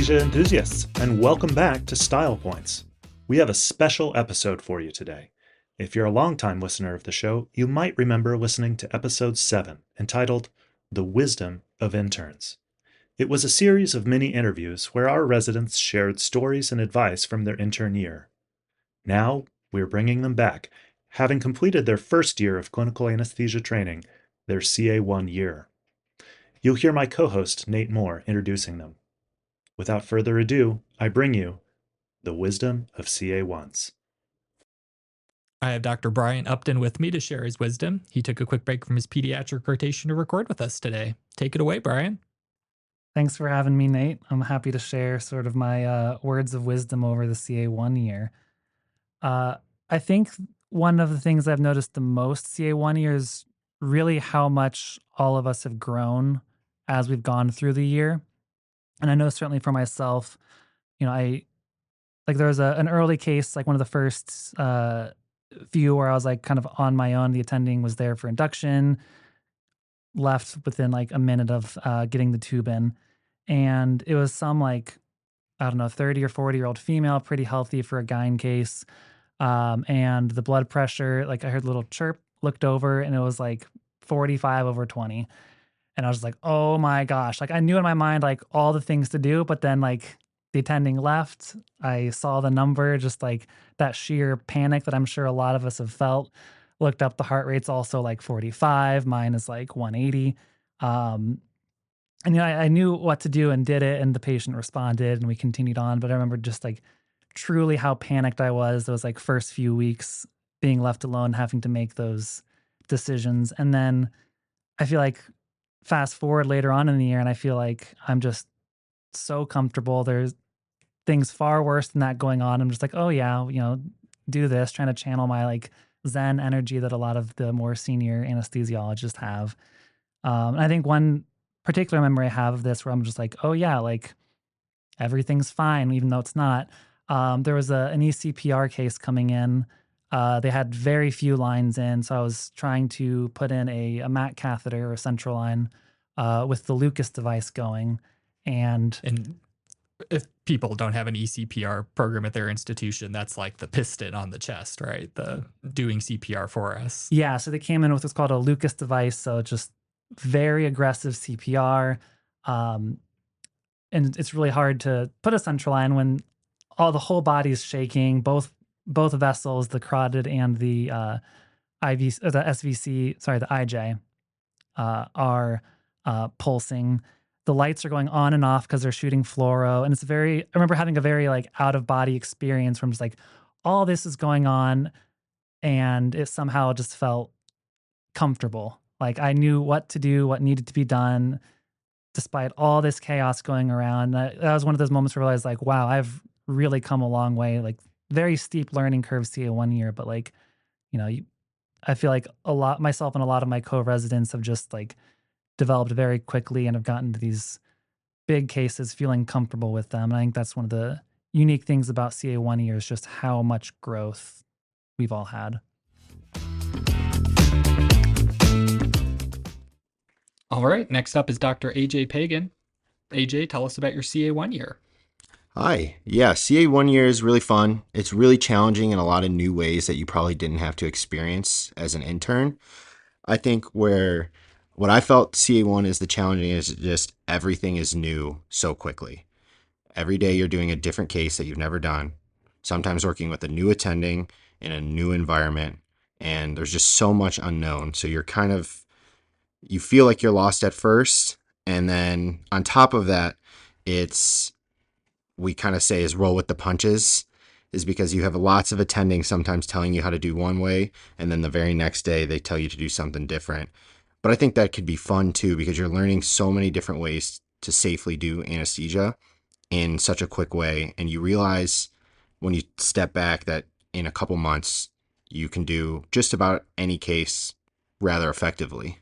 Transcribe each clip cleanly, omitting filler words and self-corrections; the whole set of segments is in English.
anesthesia enthusiasts, and welcome back to Style Points. We have a special episode for you today. If you're a longtime listener of the show, you might remember listening to episode 7, entitled The Wisdom of Interns. It was a series of mini interviews where our residents shared stories and advice from their intern year. Now, we're bringing them back, having completed their first year of clinical anesthesia training, their CA-1 year. You'll hear my co-host, Nate Moore, introducing them. Without further ado, I bring you The Wisdom of CA-1s. I have Dr. Brian Upton with me to share his wisdom. He took a quick break from his pediatric rotation to record with us today. Take it away, Brian. Thanks for having me, Nate. I'm happy to share sort of my words of wisdom over the CA-1 year. I think one of the things I've noticed the most CA-1 year is really how much all of us have grown as we've gone through the year. And I know certainly for myself, there was an early case, like one of the first few where I was like kind of on my own. The attending was there for induction, left within like a minute of getting the tube in. And it was some 30 or 40-year-old female, pretty healthy for a gyne case. And the blood pressure, I heard a little chirp, looked over, and it was like 45/20. And I was like, oh my gosh. I knew in my mind, all the things to do, but then the attending left. I saw the number, just that sheer panic that I'm sure a lot of us have felt. Looked up, the heart rate's also 45. Mine is 180. And I knew what to do and did it, and the patient responded, and we continued on. But I remember just truly how panicked I was those first few weeks, being left alone, having to make those decisions. And then I feel fast forward later on in the year, and I feel I'm just so comfortable. There's things far worse than that going on. I'm just oh yeah, do this, trying to channel my Zen energy that a lot of the more senior anesthesiologists have. And I think one particular memory I have of this where I'm just oh yeah, everything's fine, even though it's not. There was an ECPR case coming in. They had very few lines in, so I was trying to put in a MAC catheter or a central line with the Lucas device going. And if people don't have an ECPR program at their institution, that's like the piston on the chest, right? The doing CPR for us. Yeah, so they came in with what's called a Lucas device, so just very aggressive CPR. And it's really hard to put a central line when the whole body is shaking. Both vessels, the carotid and the IJ, are pulsing. The lights are going on and off because they're shooting fluoro, and I remember having a very out of body experience from just all this is going on, and it somehow just felt comfortable. I knew what to do, what needed to be done, despite all this chaos going around. That was one of those moments where I was wow, I've really come a long way. Very steep learning curve CA-1 year, but I feel myself and a lot of my co-residents have just developed very quickly and have gotten to these big cases feeling comfortable with them. And I think that's one of the unique things about CA-1 year is just how much growth we've all had. All right, next up is Dr. AJ Pagan. AJ, tell us about your CA-1 year. Hi. Yeah, CA-1 year is really fun. It's really challenging in a lot of new ways that you probably didn't have to experience as an intern. I think what I felt CA-1 is the challenging is just everything is new so quickly. Every day you're doing a different case that you've never done, sometimes working with a new attending in a new environment, and there's just so much unknown. So you feel like you're lost at first, and then on top of that, we kind of say is roll with the punches, is because you have lots of attending sometimes telling you how to do one way, and then the very next day they tell you to do something different. But I think that could be fun too, because you're learning so many different ways to safely do anesthesia in such a quick way. And you realize when you step back that in a couple months, you can do just about any case rather effectively.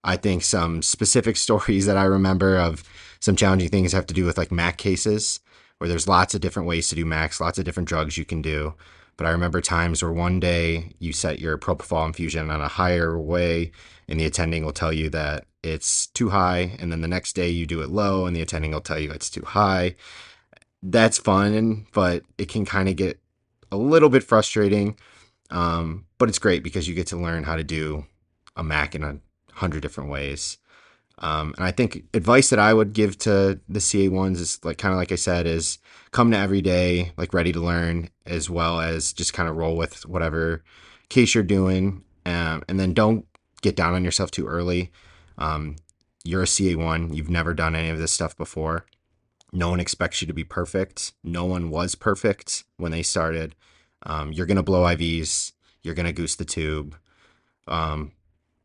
I think some specific stories that I remember of some challenging things have to do with MAC cases, where there's lots of different ways to do MACs, lots of different drugs you can do. But I remember times where one day you set your propofol infusion on a higher way, and the attending will tell you that it's too high. And then the next day you do it low, and the attending will tell you it's too high. That's fun, but it can kind of get a little bit frustrating. But it's great because you get to learn how to do a MAC in 100 different ways. And I think advice that I would give to the CA-1s is kind of like I said, is come to every day, ready to learn, as well as just kind of roll with whatever case you're doing. And then don't get down on yourself too early. You're a CA-1. You've never done any of this stuff before. No one expects you to be perfect. No one was perfect when they started. You're going to blow IVs. You're going to goose the tube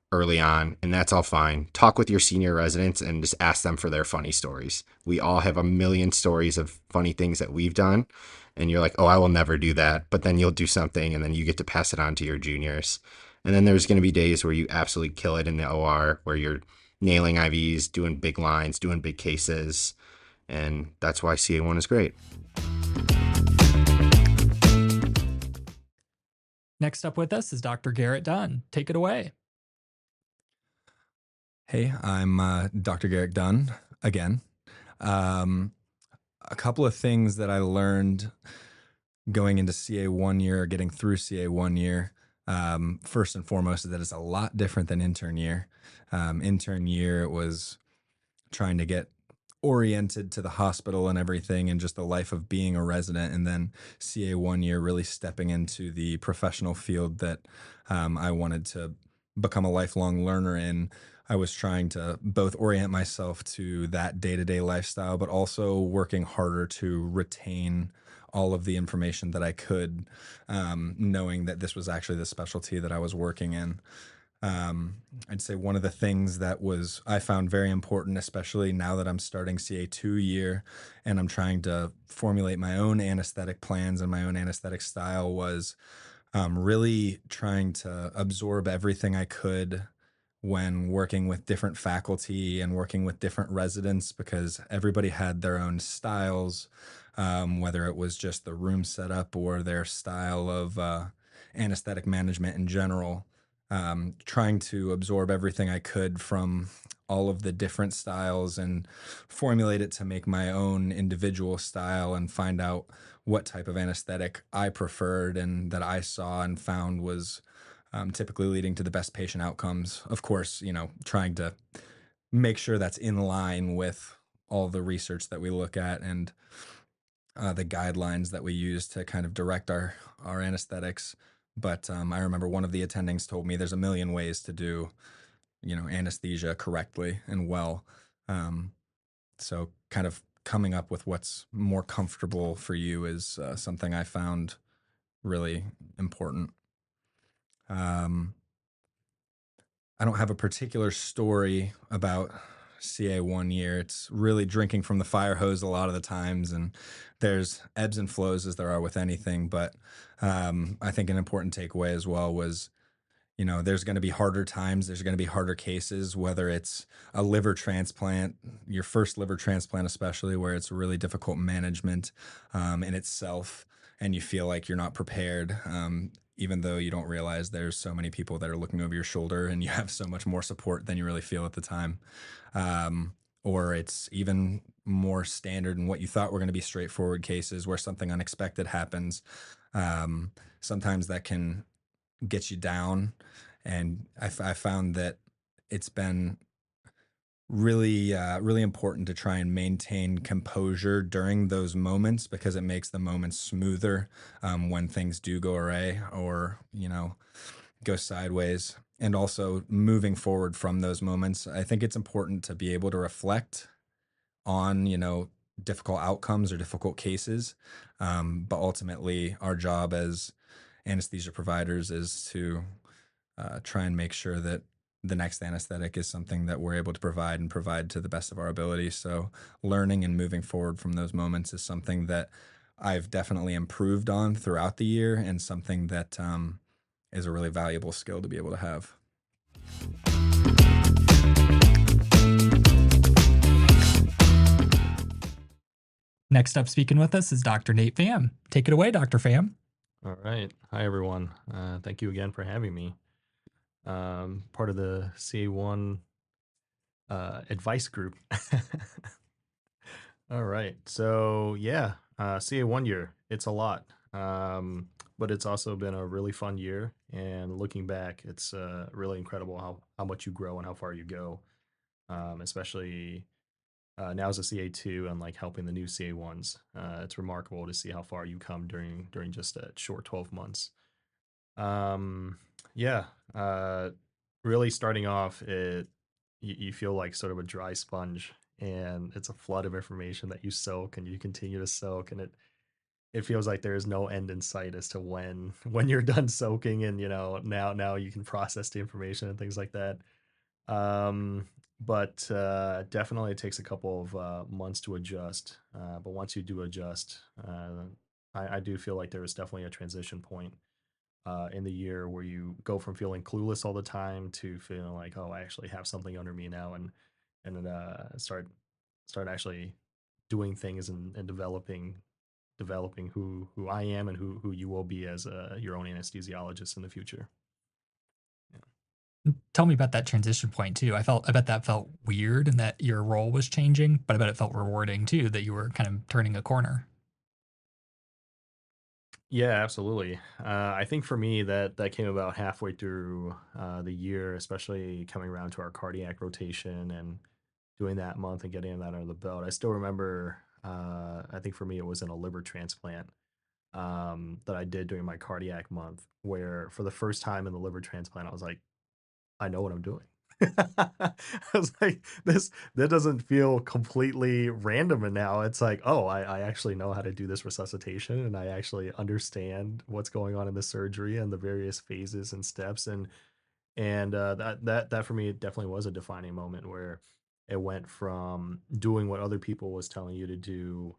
early on, and that's all fine. Talk with your senior residents and just ask them for their funny stories. We all have a million stories of funny things that we've done, and you're like, oh, I will never do that. But then you'll do something, and then you get to pass it on to your juniors. And then there's going to be days where you absolutely kill it in the OR, where you're nailing IVs, doing big lines, doing big cases. And that's why CA-1 is great. Next up with us is Dr. Garrett Dunn. Take it away. Hey, I'm Dr. Garrett Dunn again. A couple of things that I learned going into CA-1 year, getting through CA-1 year. First and foremost is that it's a lot different than intern year. Intern year, it was trying to get oriented to the hospital and everything and just the life of being a resident. And then CA-1 year, really stepping into the professional field that I wanted to become a lifelong learner in. I was trying to both orient myself to that day-to-day lifestyle, but also working harder to retain all of the information that I could, knowing that this was actually the specialty that I was working in. I'd say one of the things that I found very important, especially now that I'm starting CA-2 year and I'm trying to formulate my own anesthetic plans and my own anesthetic style, was really trying to absorb everything I could when working with different faculty and working with different residents, because everybody had their own styles, whether it was just the room setup or their style of anesthetic management in general. Trying to absorb everything I could from all of the different styles and formulate it to make my own individual style and find out what type of anesthetic I preferred and that I saw and found was typically leading to the best patient outcomes. Of course, trying to make sure that's in line with all the research that we look at and the guidelines that we use to kind of direct our anesthetics. But I remember one of the attendings told me there's a million ways to do, anesthesia correctly and well. So kind of coming up with what's more comfortable for you is something I found really important. I don't have a particular story about CA-1 year. It's really drinking from the fire hose a lot of the times, and there's ebbs and flows as there are with anything. But I think an important takeaway as well was, there's going to be harder times. There's going to be harder cases, whether it's a liver transplant, your first liver transplant, especially where it's really difficult management in itself, and you feel like you're not prepared. Even though you don't realize there's so many people that are looking over your shoulder and you have so much more support than you really feel at the time. Or it's even more standard in what you thought were going to be straightforward cases where something unexpected happens. Sometimes that can get you down. And I found that it's been really, really important to try and maintain composure during those moments, because it makes the moments smoother when things do go awry or, go sideways. And also moving forward from those moments, I think it's important to be able to reflect on, difficult outcomes or difficult cases. But ultimately, our job as anesthesia providers is to try and make sure that the next anesthetic is something that we're able to provide to the best of our ability. So learning and moving forward from those moments is something that I've definitely improved on throughout the year, and something that is a really valuable skill to be able to have. Next up speaking with us is Dr. Nate Pham. Take it away, Dr. Pham. All right. Hi, everyone. Thank you again for having me. Part of the CA1 advice group. All right. So, yeah, CA1 year, it's a lot. But it's also been a really fun year. And looking back, it's really incredible how much you grow and how far you go, especially now as a CA2 and like helping the new CA1s. It's remarkable to see how far you come during just a short 12 months. Um, yeah, uh, really starting off, you feel like sort of a dry sponge, and it's a flood of information that you soak and you continue to soak, and it feels like there is no end in sight as to when you're done soaking, and now you can process the information and things like that. Um, but definitely it takes a couple of months to adjust. But once you do adjust, I do feel like there is definitely a transition point in the year where you go from feeling clueless all the time to feeling like, oh, I actually have something under me now, and start actually doing things and developing who I am and who you will be as your own anesthesiologist in the future. Tell me about that transition point too. I bet that felt weird and that your role was changing, but I bet it felt rewarding too that you were kind of turning a corner. Yeah, absolutely. I think for me that came about halfway through the year, especially coming around to our cardiac rotation and doing that month and getting that under the belt. I still remember. I think for me it was in a liver transplant that I did during my cardiac month, where for the first time in the liver transplant, I was like, I know what I'm doing. I was like, that doesn't feel completely random. And now it's like, oh, I actually know how to do this resuscitation and I actually understand what's going on in the surgery and the various phases and steps. And that for me, it definitely was a defining moment where it went from doing what other people was telling you to do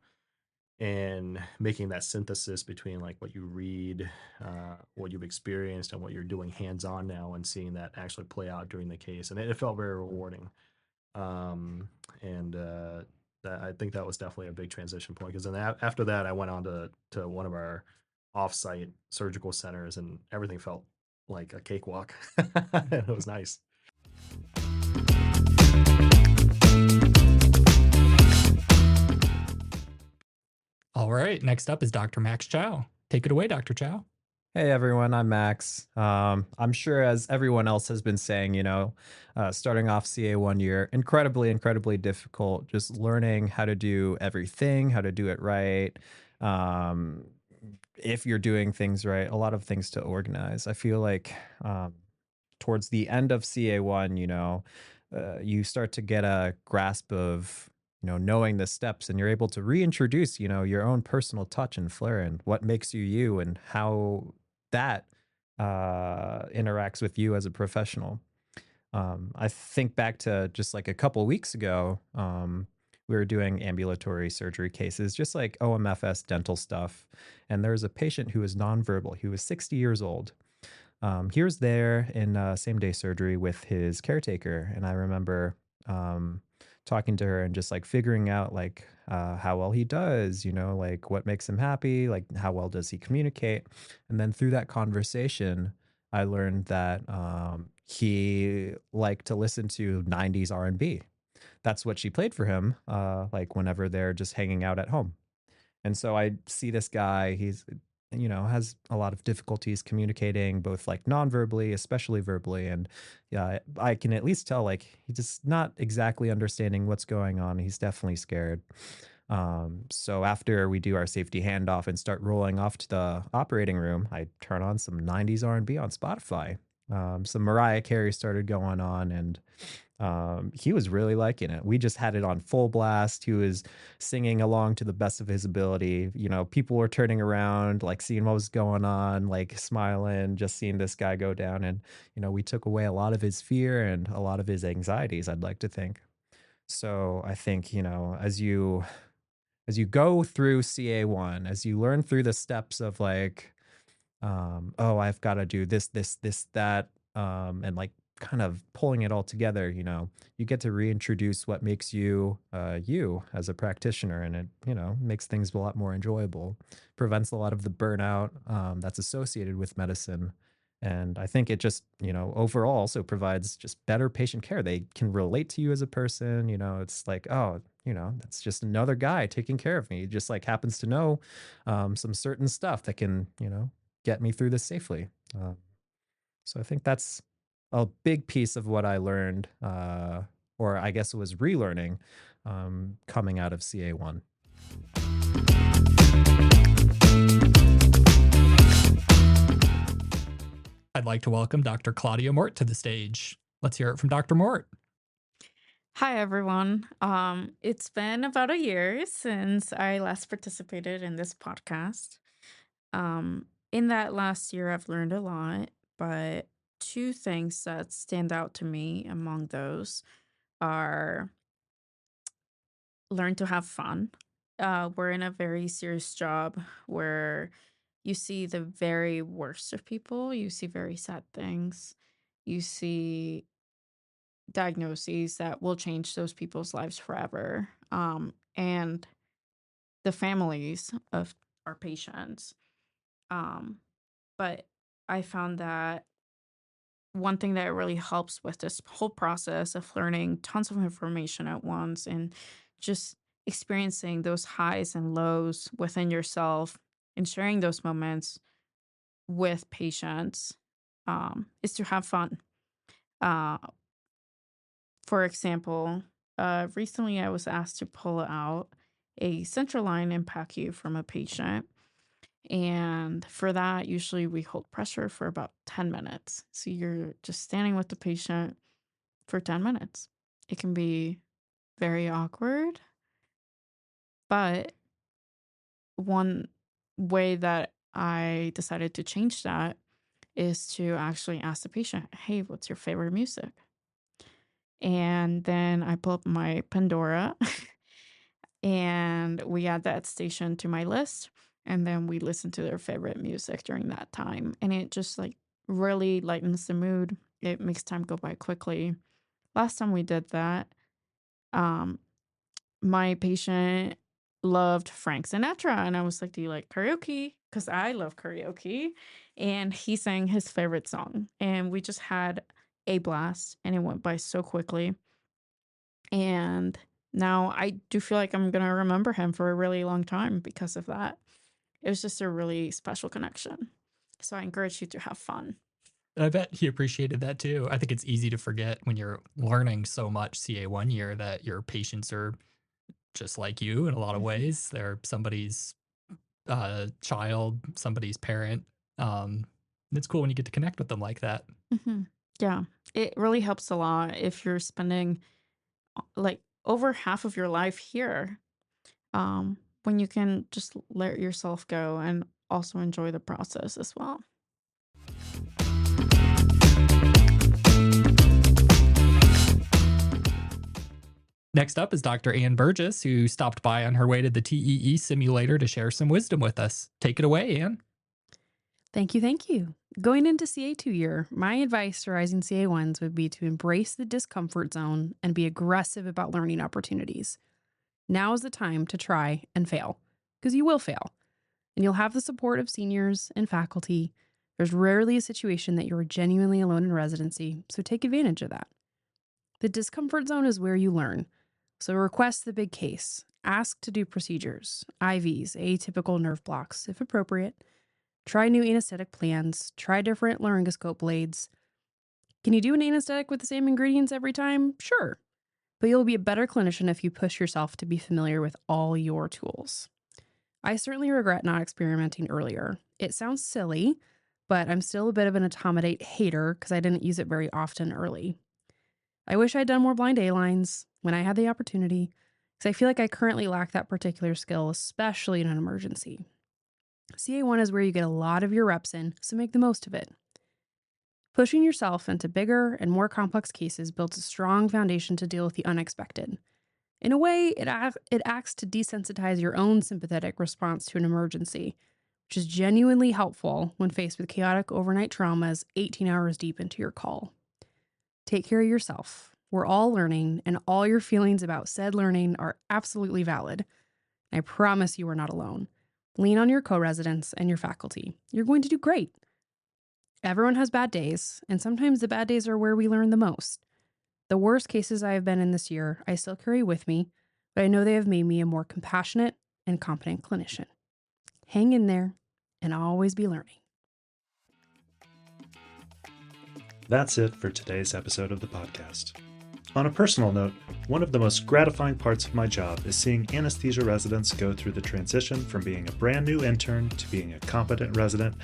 and making that synthesis between like what you read, what you've experienced, and what you're doing hands on now, and seeing that actually play out during the case, and it felt very rewarding. And that I think that was definitely a big transition point because then after that, I went on to one of our offsite surgical centers, and everything felt like a cakewalk. It was nice. All right, next up is Dr. Max Chow. Take it away, Dr. Chow. Hey everyone, I'm Max. I'm sure as everyone else has been saying, starting off CA1 year, incredibly difficult, just learning how to do everything, how to do it right. Um, if you're doing things right, a lot of things to organize. I feel like towards the end of CA1, you start to get a grasp of knowing the steps, and you're able to reintroduce your own personal touch and flair and what makes you you and how that interacts with you as a professional. I think back to just like a couple weeks ago, we were doing ambulatory surgery cases, just like OMFS dental stuff. And there was a patient who was nonverbal. He was 60 years old. He was there in same day surgery with his caretaker. And I remember talking to her and just like figuring out like how well he does, like what makes him happy, like how well does he communicate. And then through that conversation, I learned that he liked to listen to 90s R&B. That's what she played for him, like whenever they're just hanging out at home. And so I see this guy, he's, has a lot of difficulties communicating, both like non-verbally, especially verbally. And yeah, I can at least tell like he's just not exactly understanding what's going on. He's definitely scared. So after we do our safety handoff and start rolling off to the operating room, I turn on some 90s R&B on Spotify. Some Mariah Carey started going on, and he was really liking it. We just had it on full blast. He was singing along to the best of his ability. People were turning around, like seeing what was going on, like smiling, just seeing this guy go down. And, we took away a lot of his fear and a lot of his anxieties, I'd like to think. So I think, as you go through CA1, as you learn through the steps of like, oh, I've got to do this, that, and like kind of pulling it all together, you get to reintroduce what makes you you as a practitioner, and it makes things a lot more enjoyable, prevents a lot of the burnout that's associated with medicine. And I think it just, overall also provides just better patient care. They can relate to you as a person. It's like, oh, that's just another guy taking care of me. He just like happens to know some certain stuff that can, get me through this safely. So I think that's a big piece of what I learned, or I guess it was relearning coming out of CA1. I'd like to welcome Dr. Claudia Mort to the stage. Let's hear it from Dr. Mort. Hi, everyone. It's been about a year since I last participated in this podcast. In that last year, I've learned a lot, but two things that stand out to me among those are learn to have fun. We're in a very serious job where you see the very worst of people. You see very sad things. You see diagnoses that will change those people's lives forever. And the families of our patients. But I found that one thing that really helps with this whole process of learning tons of information at once and just experiencing those highs and lows within yourself and sharing those moments with patients is to have fun. Uh, for example, recently I was asked to pull out a central line and PACU from a patient. And for that, usually we hold pressure for about 10 minutes. So you're just standing with the patient for 10 minutes. It can be very awkward, but one way that I decided to change that is to actually ask the patient, hey, what's your favorite music? And then I pull up my Pandora and we add that station to my list. And then we listen to their favorite music during that time. And it just like really lightens the mood. It makes time go by quickly. Last time we did that, um, my patient loved Frank Sinatra. And I was like, do you like karaoke? Because I love karaoke. And he sang his favorite song. And we just had a blast. And it went by so quickly. And now I do feel like I'm going to remember him for a really long time because of that. It was just a really special connection. So I encourage you to have fun. I bet he appreciated that too. I think it's easy to forget when you're learning so much CA1 year that your patients are just like you in a lot of ways. They're somebody's child, somebody's parent. It's cool when you get to connect with them like that. Mm-hmm. Yeah, it really helps a lot if you're spending like over half of your life here. When you can just let yourself go and also enjoy the process as well. Next up is Dr. Ann Burgess, who stopped by on her way to the TEE simulator to share some wisdom with us. Take it away, Ann. Thank you, thank you. Going into CA2 year, my advice to rising CA1s would be to embrace the discomfort zone and be aggressive about learning opportunities. Now is the time to try and fail, because you will fail. And you'll have the support of seniors and faculty. There's rarely a situation that you're genuinely alone in residency, so take advantage of that. The discomfort zone is where you learn. So request the big case. Ask to do procedures, IVs, atypical nerve blocks, if appropriate. Try new anesthetic plans. Try different laryngoscope blades. Can you do an anesthetic with the same ingredients every time? Sure. But you'll be a better clinician if you push yourself to be familiar with all your tools. I certainly regret not experimenting earlier. It sounds silly, but I'm still a bit of an etomidate hater because I didn't use it very often early. I wish I'd done more blind A-lines when I had the opportunity, because I feel like I currently lack that particular skill, especially in an emergency. CA1 is where you get a lot of your reps in, so make the most of it. Pushing yourself into bigger and more complex cases builds a strong foundation to deal with the unexpected. In a way, it acts to desensitize your own sympathetic response to an emergency, which is genuinely helpful when faced with chaotic overnight traumas 18 hours deep into your call. Take care of yourself. We're all learning, and all your feelings about said learning are absolutely valid. I promise you are not alone. Lean on your co-residents and your faculty. You're going to do great. Everyone has bad days, and sometimes the bad days are where we learn the most. The worst cases I have been in this year, I still carry with me, but I know they have made me a more compassionate and competent clinician. Hang in there, and I'll always be learning. That's it for today's episode of the podcast. On a personal note, one of the most gratifying parts of my job is seeing anesthesia residents go through the transition from being a brand new intern to being a competent resident,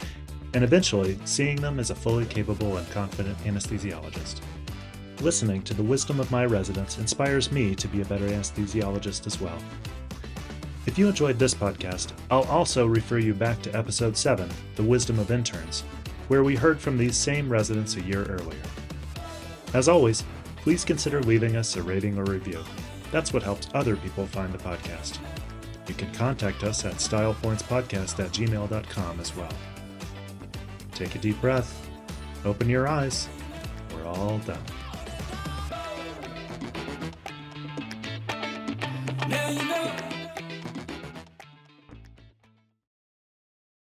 and eventually seeing them as a fully capable and confident anesthesiologist. Listening to the wisdom of my residents inspires me to be a better anesthesiologist as well. If you enjoyed this podcast, I'll also refer you back to episode 7, The Wisdom of Interns, where we heard from these same residents a year earlier. As always, please consider leaving us a rating or review. That's what helps other people find the podcast. You can contact us at stylepointspodcast@gmail.com as well. Take a deep breath, open your eyes, we're all done. Now you know.